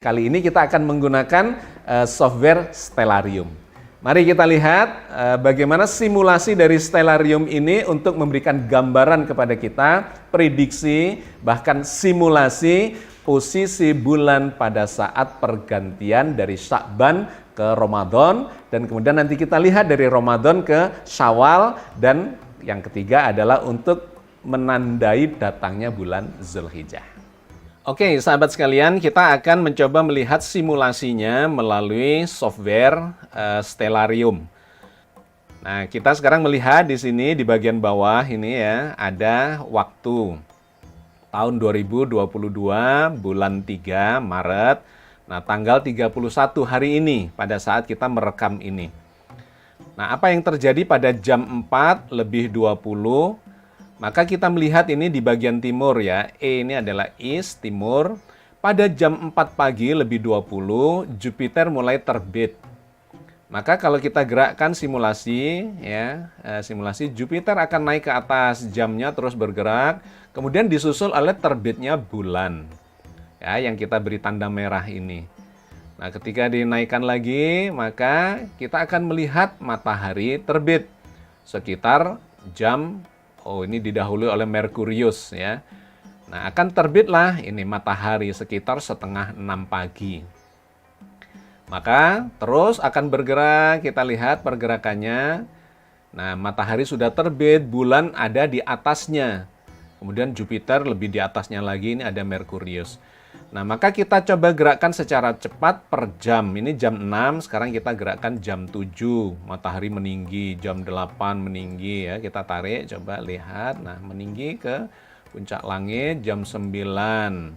Kali ini kita akan menggunakan software Stellarium. Mari kita lihat bagaimana simulasi dari Stellarium ini untuk memberikan gambaran kepada kita, prediksi, bahkan simulasi posisi bulan pada saat pergantian dari Sya'ban ke Ramadan, dan kemudian nanti kita lihat dari Ramadan ke Syawal, dan yang ketiga adalah untuk menandai datangnya bulan Zulhijjah. Oke, sahabat sekalian, kita akan mencoba melihat simulasinya melalui software Stellarium. Nah, kita sekarang melihat di sini di bagian bawah ini ya, ada waktu tahun 2022 bulan 3 Maret. Nah, tanggal 31 hari ini pada saat kita merekam ini. Nah, apa yang terjadi pada jam 4 lebih 20? Maka kita melihat ini di bagian timur ya, E ini adalah east, timur. Pada jam 4 pagi lebih 20, Jupiter mulai terbit. Maka kalau kita gerakkan simulasi, ya, simulasi Jupiter akan naik ke atas, jamnya terus bergerak, kemudian disusul oleh terbitnya bulan. Ya, yang kita beri tanda merah ini. Nah, ketika dinaikkan lagi, maka kita akan melihat matahari terbit sekitar jam ini didahului oleh Merkurius ya. Nah, akan terbitlah ini matahari sekitar setengah 6 pagi. Maka terus akan bergerak, kita lihat pergerakannya. Nah, matahari sudah terbit, bulan ada di atasnya. Kemudian Jupiter lebih di atasnya lagi, ini ada Merkurius. Nah, maka kita coba gerakkan secara cepat per jam. Ini jam 6, sekarang kita gerakkan jam 7. Matahari meninggi, jam 8 meninggi ya. Kita tarik, coba lihat. Nah, meninggi ke puncak langit jam 9.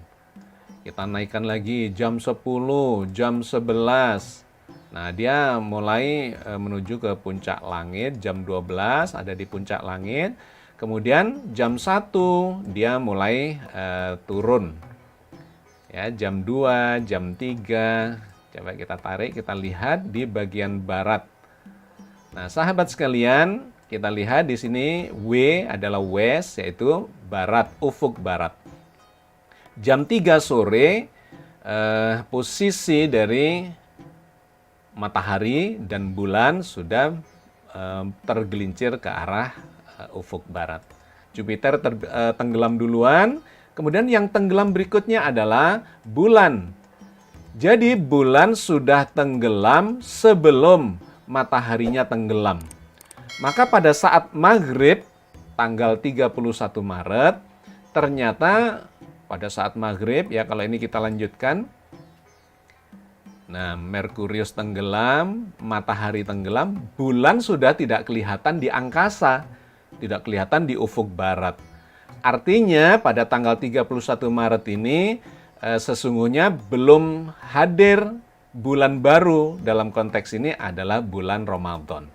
Kita naikkan lagi jam 10, jam 11. Nah, dia mulai menuju ke puncak langit jam 12, ada di puncak langit. Kemudian jam 1 dia mulai turun. Ya, jam 2, jam 3, coba kita tarik, kita lihat di bagian barat. Nah, sahabat sekalian, kita lihat di sini W adalah west, yaitu barat, ufuk barat. Jam 3 sore, posisi dari matahari dan bulan sudah tergelincir ke arah ufuk barat. Jupiter tenggelam duluan. Kemudian yang tenggelam berikutnya adalah bulan. Jadi bulan sudah tenggelam sebelum mataharinya tenggelam. Maka pada saat maghrib tanggal 31 Maret, ternyata pada saat maghrib ya, kalau ini kita lanjutkan. Nah, Merkurius tenggelam, matahari tenggelam, bulan sudah tidak kelihatan di angkasa, tidak kelihatan di ufuk barat. Artinya pada tanggal 31 Maret ini sesungguhnya belum hadir bulan baru, dalam konteks ini adalah bulan Ramadan.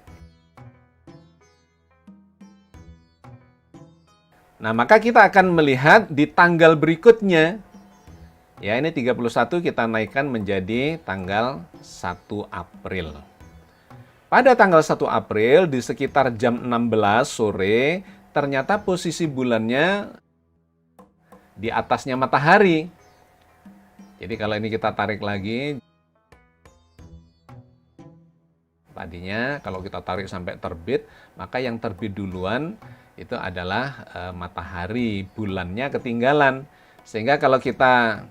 Nah, maka kita akan melihat di tanggal berikutnya. Ya, ini 31 kita naikkan menjadi tanggal 1 April. Pada tanggal 1 April di sekitar jam 16 sore, ternyata posisi bulannya di atasnya matahari. Jadi kalau ini kita tarik lagi, tadinya kalau kita tarik sampai terbit, maka yang terbit duluan itu adalah matahari, bulannya ketinggalan. Sehingga kalau kita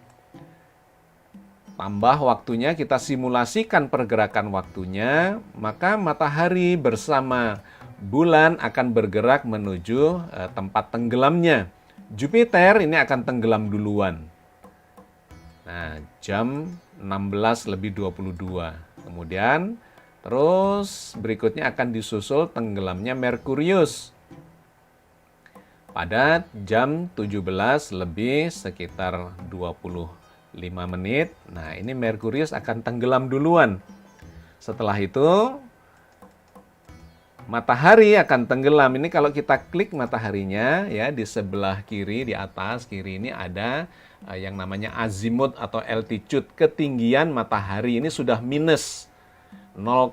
tambah waktunya, kita simulasikan pergerakan waktunya, maka matahari bersama bulan akan bergerak menuju tempat tenggelamnya. Jupiter ini akan tenggelam duluan. Nah, jam 16 lebih 22. Kemudian terus berikutnya akan disusul tenggelamnya Merkurius. Pada jam 17 lebih sekitar 25 menit. Nah, ini Merkurius akan tenggelam duluan. Setelah itu matahari akan tenggelam. Ini kalau kita klik mataharinya ya, di sebelah kiri, di atas kiri ini ada yang namanya azimut atau altitude, ketinggian matahari ini sudah minus 0,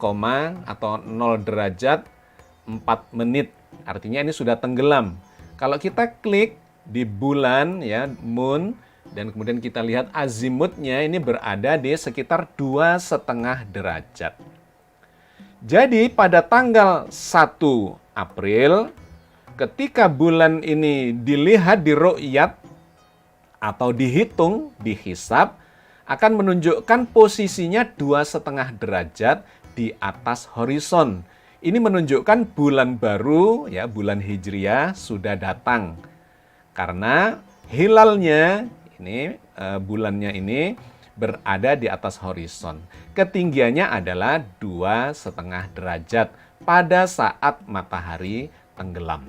atau 0 derajat 4 menit. Artinya ini sudah tenggelam. Kalau kita klik di bulan ya, moon, dan kemudian kita lihat azimutnya ini berada di sekitar 2,5 derajat. Jadi pada tanggal 1 April, ketika bulan ini dilihat di ru'yat atau dihitung, dihisab, akan menunjukkan posisinya 2,5 derajat di atas horizon. Ini menunjukkan bulan baru, ya, bulan Hijriah sudah datang. Karena hilalnya ini, bulannya ini berada di atas horizon. Ketinggiannya adalah 2,5 derajat pada saat matahari tenggelam.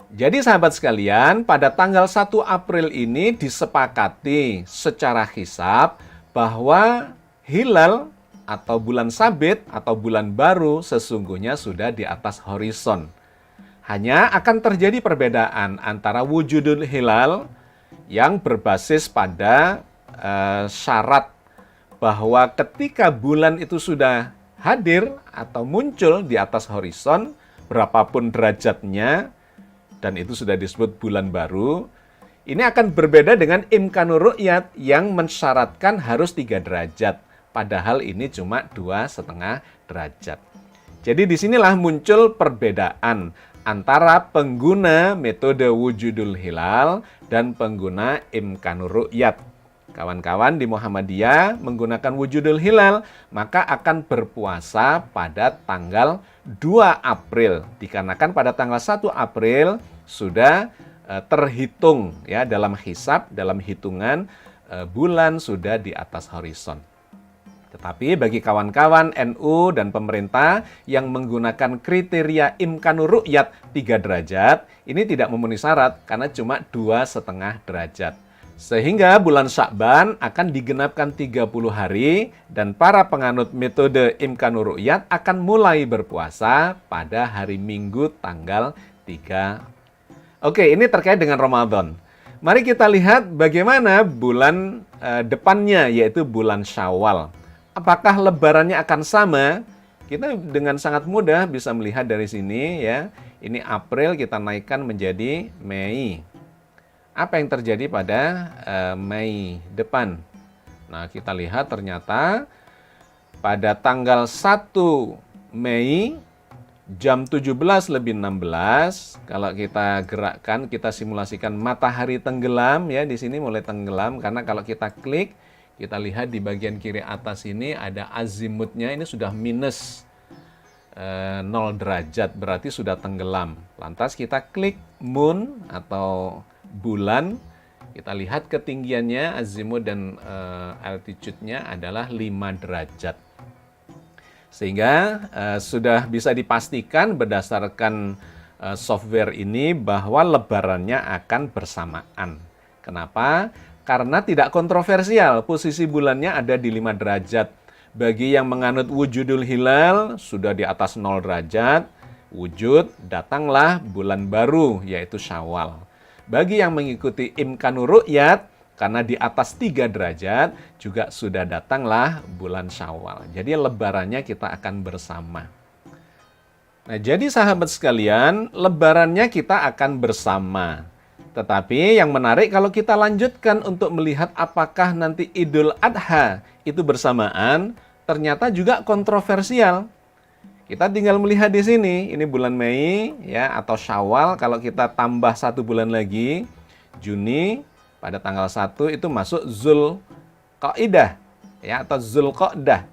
Jadi sahabat sekalian, pada tanggal 1 April ini disepakati secara hisab bahwa hilal atau bulan sabit atau bulan baru sesungguhnya sudah di atas horizon. Hanya akan terjadi perbedaan antara wujudul hilal yang berbasis pada syarat bahwa ketika bulan itu sudah hadir atau muncul di atas horizon, berapapun derajatnya, dan itu sudah disebut bulan baru, ini akan berbeda dengan imkanur ru'yat yang mensyaratkan harus 3 derajat. Padahal ini cuma 2,5 derajat. Jadi disinilah muncul perbedaan antara pengguna metode wujudul hilal dan pengguna imkanur ru'yat. Kawan-kawan di Muhammadiyah menggunakan wujudul hilal, maka akan berpuasa pada tanggal 2 April. Dikarenakan pada tanggal 1 April sudah terhitung, ya, dalam hisab, dalam hitungan bulan sudah di atas horizon. Tetapi bagi kawan-kawan NU dan pemerintah yang menggunakan kriteria imkanur ru'yat 3 derajat, ini tidak memenuhi syarat karena cuma 2,5 derajat. Sehingga bulan Sya'ban akan digenapkan 30 hari dan para penganut metode imkanur ru'yat akan mulai berpuasa pada hari Minggu tanggal 3. Oke, ini terkait dengan Ramadan. Mari kita lihat bagaimana bulan depannya, yaitu bulan Syawal. Apakah lebarannya akan sama? Kita dengan sangat mudah bisa melihat dari sini, ya. Ini April kita naikkan menjadi Mei. Apa yang terjadi pada Mei depan? Nah, kita lihat ternyata pada tanggal 1 Mei jam 17:16, kalau kita gerakkan, kita simulasikan matahari tenggelam, ya, di sini mulai tenggelam karena kalau kita klik, kita lihat di bagian kiri atas ini ada azimutnya, ini sudah minus 0 derajat, berarti sudah tenggelam. Lantas kita klik moon atau bulan, kita lihat ketinggiannya, azimut dan altitude-nya adalah 5 derajat. Sehingga sudah bisa dipastikan berdasarkan software ini bahwa lebarannya akan bersamaan. Kenapa? Karena tidak kontroversial, posisi bulannya ada di 5 derajat. Bagi yang menganut wujudul hilal, sudah di atas 0 derajat, wujud, datanglah bulan baru, yaitu Syawal. Bagi yang mengikuti imkanur ru'yat, karena di atas 3 derajat, juga sudah datanglah bulan Syawal. Jadi lebarannya kita akan bersama. Nah, jadi sahabat sekalian, lebarannya kita akan bersama. Tetapi yang menarik kalau kita lanjutkan untuk melihat apakah nanti Idul Adha itu bersamaan, ternyata juga kontroversial. Kita tinggal melihat di sini, ini bulan Mei, ya, atau Syawal. Kalau kita tambah 1 bulan lagi, Juni, pada tanggal 1 itu masuk Zulqa'dah, ya, atau Zulqa'dah.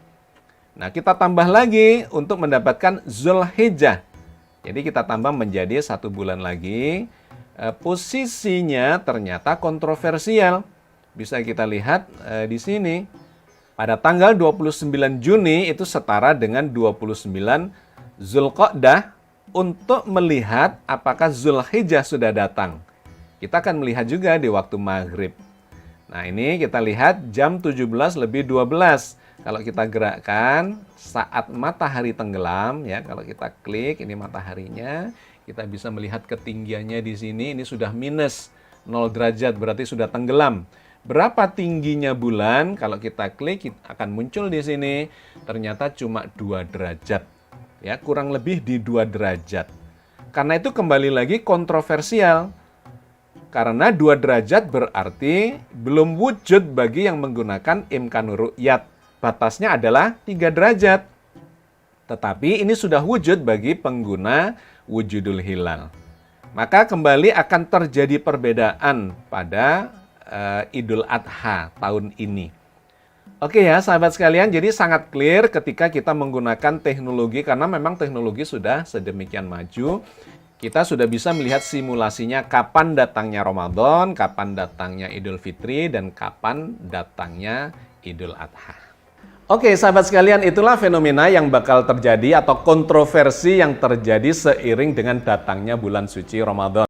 Nah, kita tambah lagi untuk mendapatkan Zulhijjah. Jadi kita tambah menjadi 1 bulan lagi. Posisinya ternyata kontroversial. Bisa kita lihat di sini. Pada tanggal 29 Juni itu setara dengan 29 Zulqa'dah untuk melihat apakah Zulhijjah sudah datang. Kita akan melihat juga di waktu maghrib. Nah, ini kita lihat jam 17:12. Kalau kita gerakkan saat matahari tenggelam, ya, kalau kita klik ini mataharinya, kita bisa melihat ketinggiannya di sini, ini sudah minus 0 derajat, berarti sudah tenggelam. Berapa tingginya bulan? Kalau kita klik akan muncul di sini, ternyata cuma 2 derajat. Ya, kurang lebih di 2 derajat. Karena itu kembali lagi kontroversial. Karena 2 derajat berarti belum wujud bagi yang menggunakan imkanur ru'yat. Batasnya adalah 3 derajat. Tetapi ini sudah wujud bagi pengguna wujudul hilal. Maka kembali akan terjadi perbedaan pada Idul Adha tahun ini. Oke ya sahabat sekalian, jadi sangat clear ketika kita menggunakan teknologi karena memang teknologi sudah sedemikian maju. Kita sudah bisa melihat simulasinya kapan datangnya Ramadan, kapan datangnya Idul Fitri, dan kapan datangnya Idul Adha. Oke sahabat sekalian, itulah fenomena yang bakal terjadi atau kontroversi yang terjadi seiring dengan datangnya bulan suci Ramadan.